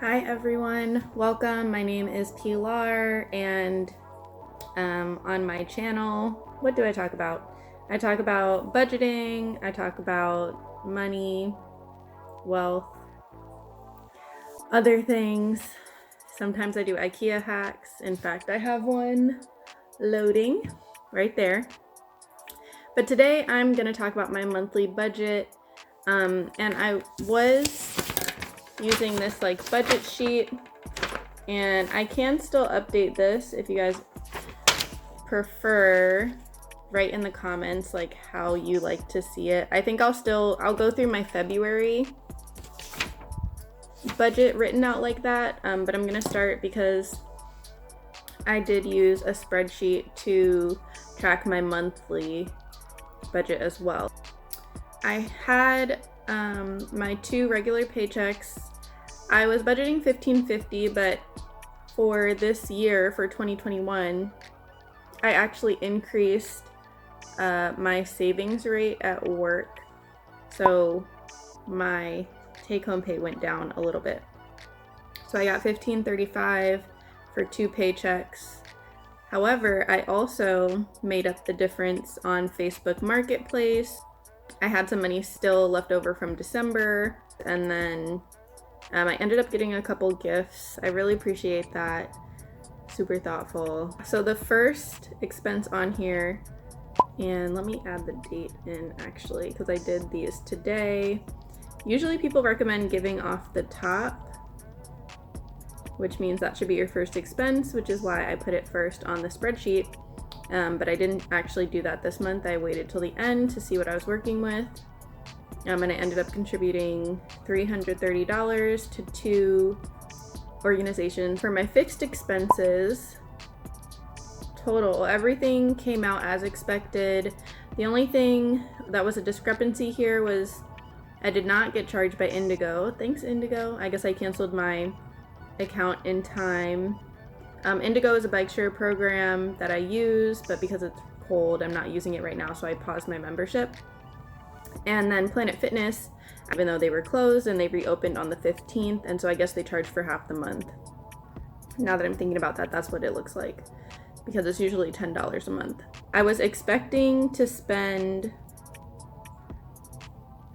Hi everyone, welcome. My name is Pilar, and on my channel, what do I talk about? I talk about budgeting, I talk about money, wealth, other things. Sometimes I do IKEA hacks. In fact, I have one loading right there. But today I'm going to talk about my monthly budget, and I was using this budget sheet, and I can still update this if you guys prefer. Write in the comments how you like to see it. I think I'll go through my February budget written out like that, but I'm gonna start because I did use a spreadsheet to track my monthly budget as well. I had my two regular paychecks. I was budgeting $1,550, but for this year, for 2021, I actually increased my savings rate at work, so my take-home pay went down a little bit. So I got $1,535 for two paychecks. However, I also made up the difference on Facebook Marketplace. I had some money still left over from December, and then I ended up getting a couple gifts. I really appreciate that. Super thoughtful. So the first expense on here, and let me add the date in actually, because I did these today. Usually people recommend giving off the top, which means that should be your first expense, which is why I put it first on the spreadsheet. But I didn't actually do that this month. I waited till the end to see what I was working with. And I ended up contributing $330 to two organizations. For my fixed expenses, total, everything came out as expected. The only thing that was a discrepancy here was I did not get charged by Indigo. Thanks, Indigo. I guess I canceled my account in time. Indigo is a bike share program that I use, but because it's cold, I'm not using it right now, so I paused my membership. And then Planet Fitness, even though they were closed, and they reopened on the 15th, and so I guess they charged for half the month. Now that I'm thinking about that, that's what it looks like, because it's usually $10 a month. I was expecting to spend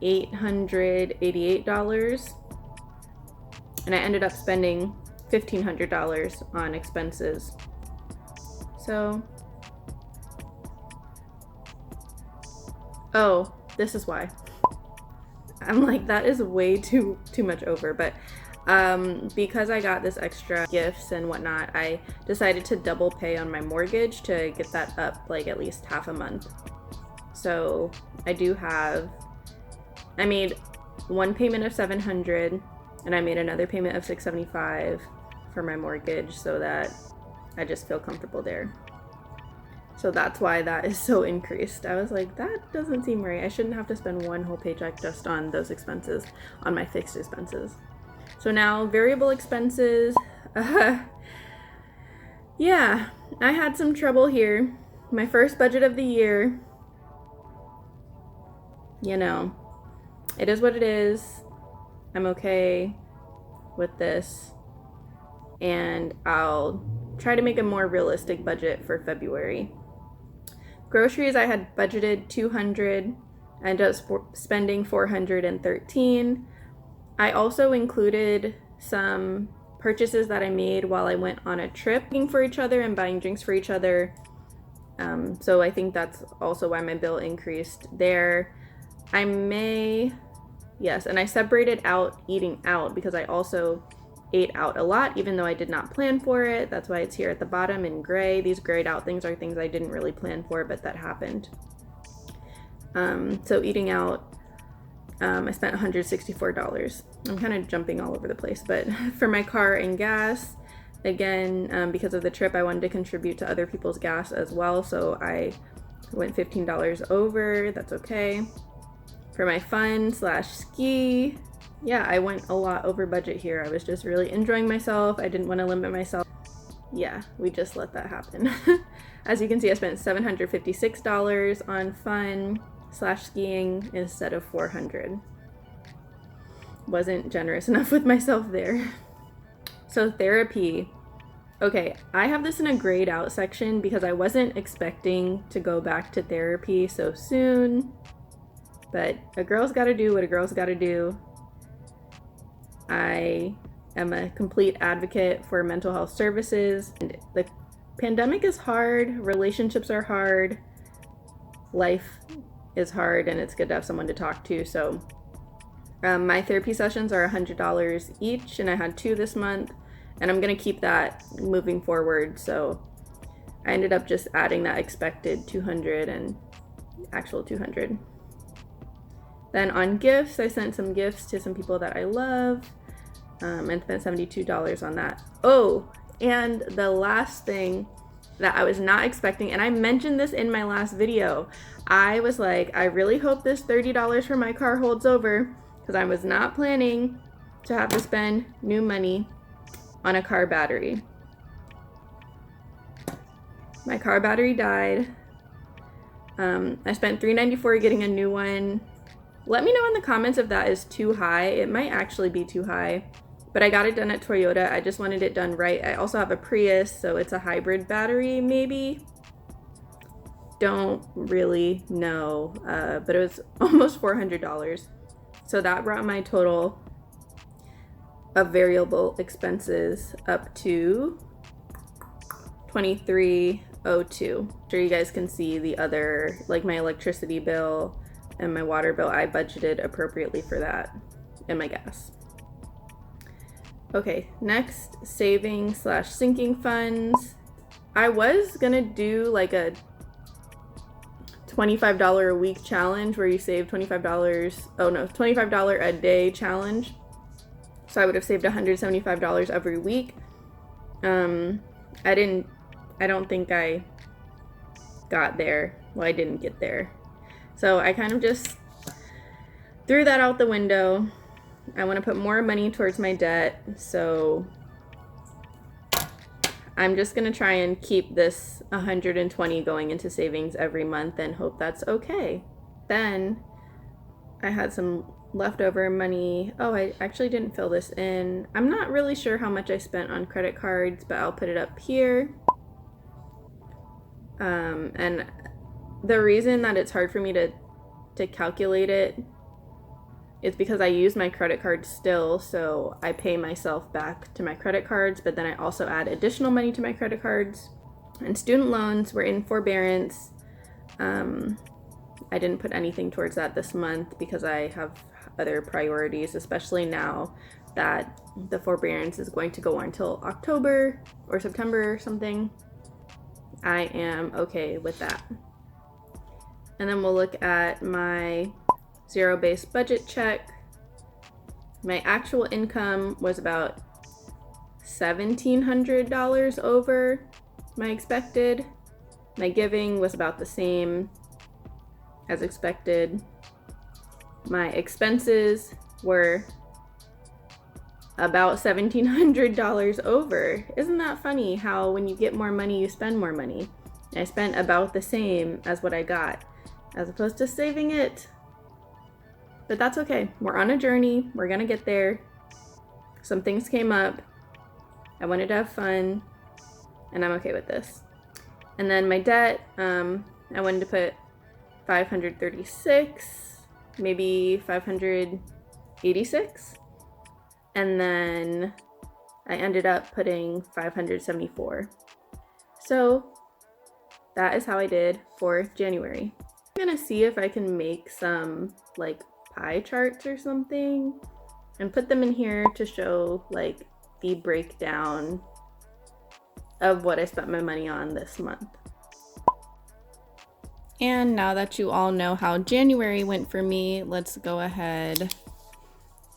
$888, and I ended up spending $1,500 on expenses. So, oh, this is why. I'm like, that is way too much over, but because I got this extra gifts and whatnot, I decided to double pay on my mortgage to get that up at least half a month. So I made one payment of $700, and I made another payment of $675 for my mortgage, so that I just feel comfortable there. So that's why that is so increased. I was like, that doesn't seem right. I shouldn't have to spend one whole paycheck just on those expenses, on my fixed expenses. So now variable expenses. Yeah, I had some trouble here. My first budget of the year. It is what it is. I'm okay with this. And I'll try to make a more realistic budget for February. Groceries, I had budgeted $200. I ended up spending $413. I also included some purchases that I made while I went on a trip, looking for each other and buying drinks for each other. So I think that's also why my bill increased there. Yes, and I separated out eating out because I also ate out a lot, even though I did not plan for it. That's why it's here at the bottom in gray. These grayed out things are things I didn't really plan for, but that happened. So eating out, I spent $164. I'm kind of jumping all over the place, but for my car and gas, again, because of the trip, I wanted to contribute to other people's gas as well, so I went $15 over. That's okay. For my fun/ski, yeah, I went a lot over budget here. I was just really enjoying myself. I didn't want to limit myself. Yeah, we just let that happen. As you can see, I spent $756 on fun/skiing instead of $400. Wasn't generous enough with myself there. So therapy. Okay, I have this in a grayed out section because I wasn't expecting to go back to therapy so soon. But a girl's gotta do what a girl's gotta do. I am a complete advocate for mental health services. And the pandemic is hard, relationships are hard, life is hard, and it's good to have someone to talk to. So my therapy sessions are $100 each, and I had 2 this month, and I'm gonna keep that moving forward. So I ended up just adding that expected 200 and actual 200. Then on gifts, I sent some gifts to some people that I love, and spent $72 on that. Oh, and the last thing that I was not expecting, and I mentioned this in my last video, I was like, I really hope this $30 for my car holds over, because I was not planning to have to spend new money on a car battery. My car battery died. I spent $394 getting a new one. Let me know in the comments if that is too high. It might actually be too high, but I got it done at Toyota. I just wanted it done right. I also have a Prius, so it's a hybrid battery maybe. Don't really know, but it was almost $400. So that brought my total of variable expenses up to $2302. Sure, you guys can see the other, like my electricity bill and my water bill. I budgeted appropriately for that, and my gas. Okay, next, saving / sinking funds. I was gonna do like a $25 a week challenge where you save $25. Oh no, $25 a day challenge. So I would have saved $175 every week. I don't think I got there. Well, I didn't get there. So I kind of just threw that out the window. I want to put more money towards my debt, so I'm just going to try and keep this 120 going into savings every month and hope that's okay. Then I had some leftover money. Oh, I actually didn't fill this in. I'm not really sure how much I spent on credit cards, but I'll put it up here. And the reason that it's hard for me to calculate it is because I use my credit card still, so I pay myself back to my credit cards, but then I also add additional money to my credit cards. And student loans were in forbearance. I didn't put anything towards that this month because I have other priorities, especially now that the forbearance is going to go on until October or September or something. I am okay with that. And then we'll look at my zero-based budget check. My actual income was about $1,700 over my expected. My giving was about the same as expected. My expenses were about $1,700 over. Isn't that funny how when you get more money, you spend more money? I spent about the same as what I got, as opposed to saving it. But that's okay. We're on a journey. We're gonna get there. Some things came up. I wanted to have fun, and I'm okay with this. And then my debt, I wanted to put 536, maybe 586. And then I ended up putting 574. So that is how I did for January. I'm gonna see if I can make some like pie charts or something and put them in here to show like the breakdown of what I spent my money on this month. And now that you all know how January went for me, let's go ahead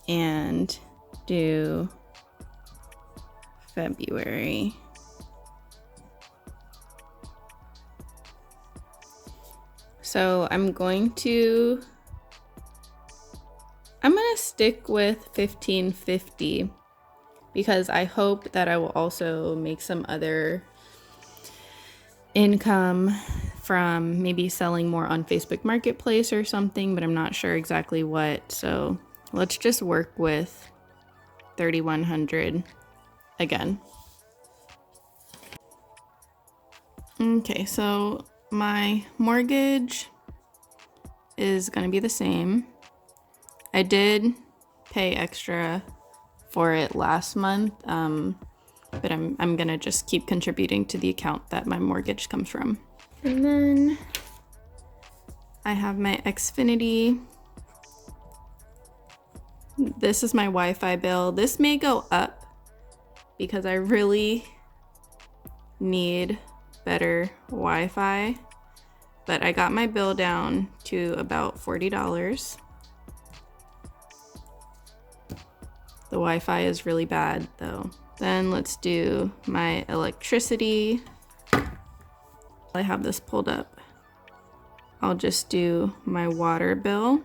and do February. So I'm gonna stick with 1550 because I hope that I will also make some other income from maybe selling more on Facebook Marketplace or something, but I'm not sure exactly what. So let's just work with 3,100. again. Okay, so my mortgage is gonna be the same. I did pay extra for it last month, but I'm gonna just keep contributing to the account that my mortgage comes from. And then I have my Xfinity. This is my Wi-Fi bill. This may go up because I really need better Wi-Fi, but I got my bill down to about $40. The Wi-Fi is really bad though. Then let's do my electricity. I have this pulled up. I'll just do my water bill.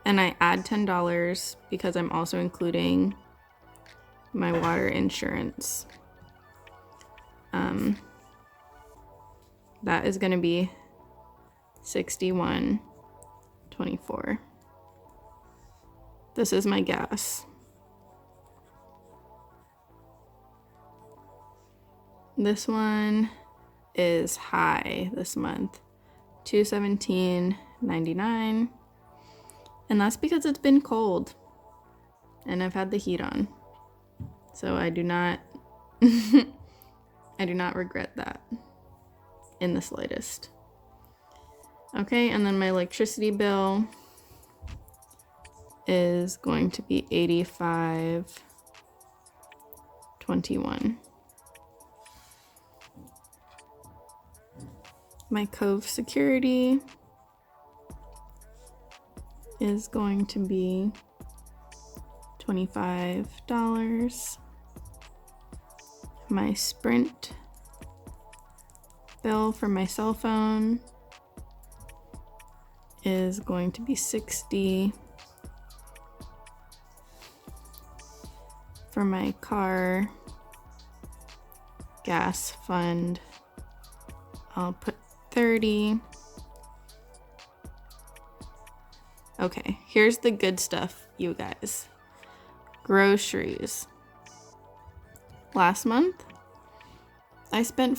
And I add $10 because I'm also including my water insurance. That is gonna be $61.24. This is my gas. This one is high this month, $217.99. And that's because it's been cold and I've had the heat on. So I do not I do not regret that in the slightest. Okay, and then my electricity bill is going to be $85.21. My Cove security is going to be $25. My Sprint bill for my cell phone is going to be $60. For my car gas fund, I'll put $30. Okay, here's the good stuff, you guys. Groceries. Last month, I spent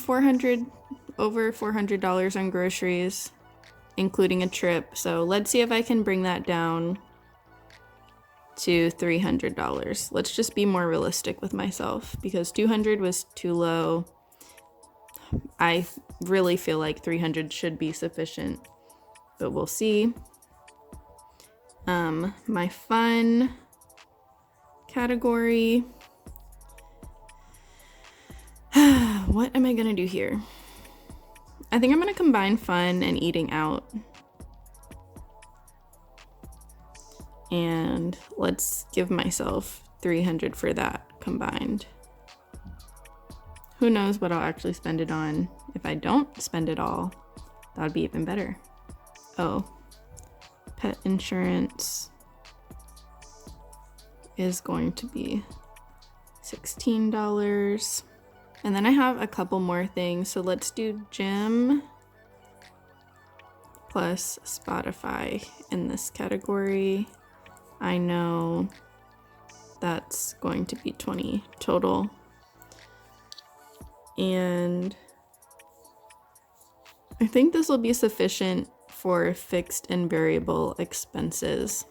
over $400 on groceries, including a trip. So let's see if I can bring that down to $300. Let's just be more realistic with myself because $200 was too low. I really feel like $300 should be sufficient, but we'll see. My fun category. What am I gonna do here? I think I'm gonna combine fun and eating out. And let's give myself $300 for that combined. Who knows what I'll actually spend it on. If I don't spend it all, that would be even better. Oh, pet insurance is going to be $16. And then I have a couple more things. So let's do gym plus Spotify in this category. I know that's going to be $20 total. And I think this will be sufficient for fixed and variable expenses.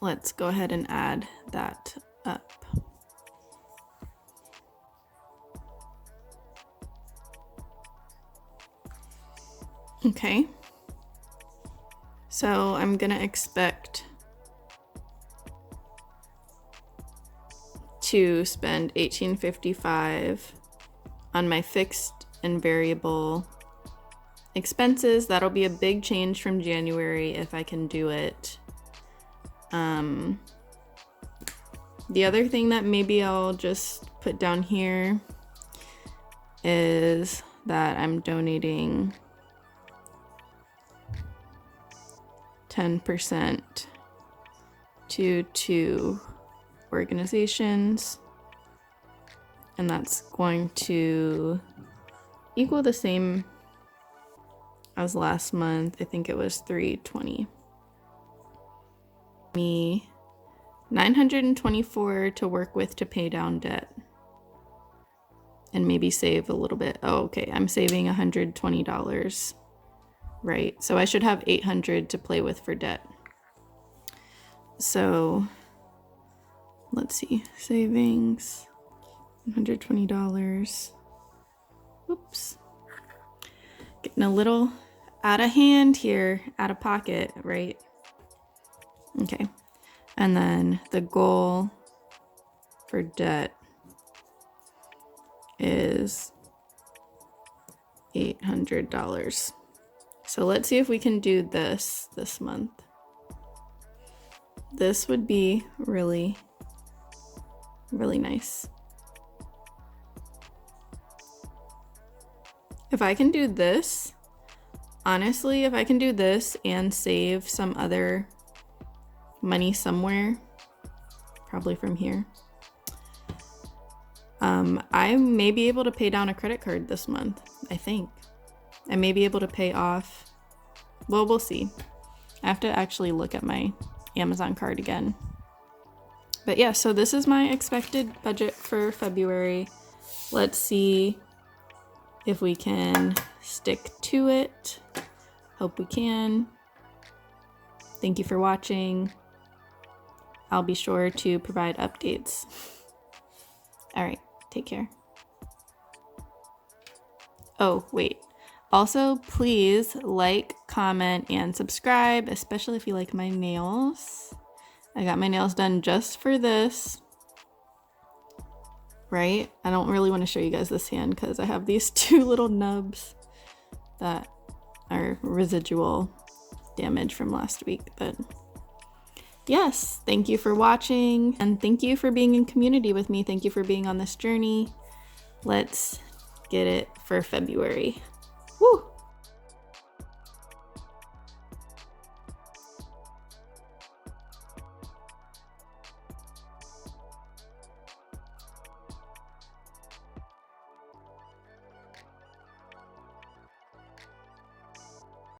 Let's go ahead and add that up. Okay. So I'm gonna expect to spend $18.55 on my fixed and variable expenses. That'll be a big change from January if I can do it. The other thing that maybe I'll just put down here is that I'm donating 10% to 2 organizations, and that's going to equal the same as last month. I think it was $320. Me $924 to work with to pay down debt. And maybe save a little bit. Oh, okay, I'm saving $120. Right, so I should have $800 to play with for debt. So let's see, savings, $120. Oops. Getting a little out of hand here, out of pocket, right? Okay, and then the goal for debt is $800. So let's see if we can do this month. This would be really, really nice. If I can do this, honestly, if I can do this and save some other money somewhere, probably from here, I may be able to pay down a credit card this month, I think. I may be able to pay off, well, we'll see. I have to actually look at my Amazon card again. But yeah, so this is my expected budget for February. Let's see if we can stick to it. Hope we can. Thank you for watching. I'll be sure to provide updates. All right, take care. Oh, wait. Also, please like, comment, and subscribe, especially if you like my nails. I got my nails done just for this, right? I don't really want to show you guys this hand because I have these two little nubs that are residual damage from last week. But yes, thank you for watching, and thank you for being in community with me. Thank you for being on this journey. Let's get it for February. Woo!